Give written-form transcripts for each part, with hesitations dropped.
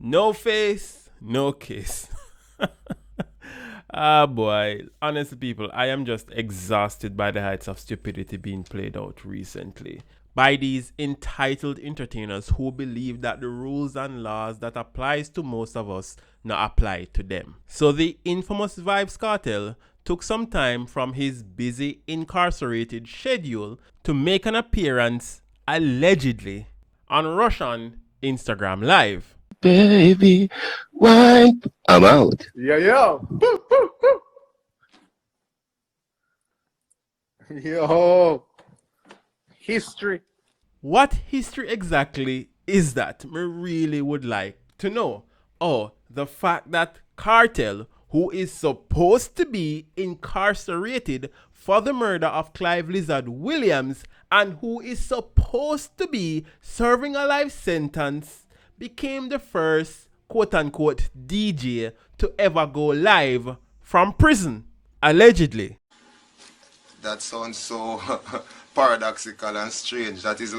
No face, no kiss. Ah boy, honestly people, I am just exhausted by the heights of stupidity being played out recently by these entitled entertainers who believe that the rules and laws that applies to most of us not apply to them. So the infamous Vybz Kartel took some time from his busy incarcerated schedule to make an appearance, allegedly, on Russian Instagram Live. Baby, wipe. I'm out. Yeah. Boo, boo, boo. Yo. History. What history exactly is that? I really would like to know. Oh, the fact that Kartel, who is supposed to be incarcerated for the murder of Clive Lizard Williams and who is supposed to be serving a life sentence, became the first quote-unquote DJ to ever go live from prison, allegedly. That sounds so paradoxical and strange. That is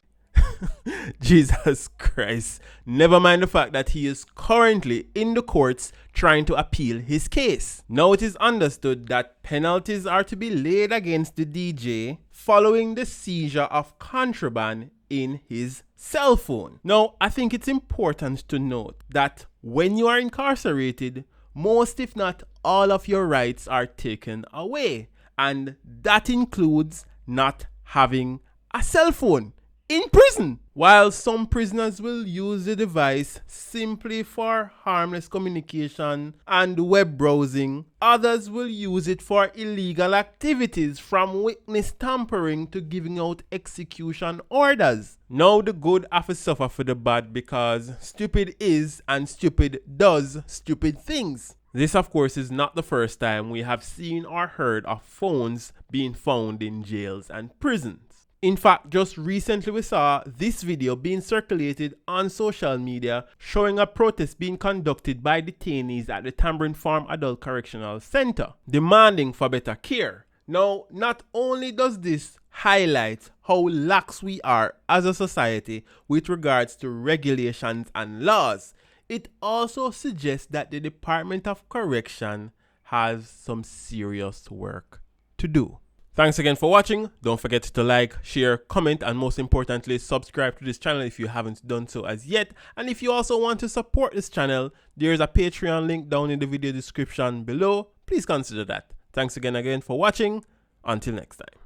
Jesus Christ. Never mind the fact that he is currently in the courts trying to appeal his case. Now it is understood that penalties are to be laid against the DJ following the seizure of contraband in his cell phone. Now, I think it's important to note that when you are incarcerated, most if not all of your rights are taken away. And that includes not having a cell phone in prison. While some prisoners will use the device simply for harmless communication and web browsing, others will use it for illegal activities from witness tampering to giving out execution orders. Now the good have to suffer for the bad because stupid is and stupid does stupid things. This, of course, is not the first time we have seen or heard of phones being found in jails and prisons. In fact, just recently we saw this video being circulated on social media showing a protest being conducted by detainees at the Tambourine Farm Adult Correctional Center, demanding for better care. Now, not only does this highlight how lax we are as a society with regards to regulations and laws, it also suggests that the Department of Correction has some serious work to do. Thanks again for watching. Don't forget to like, share, comment, and most importantly, subscribe to this channel if you haven't done so as yet. And if you also want to support this channel, there is a Patreon link down in the video description below. Please consider that. Thanks again for watching. Until next time.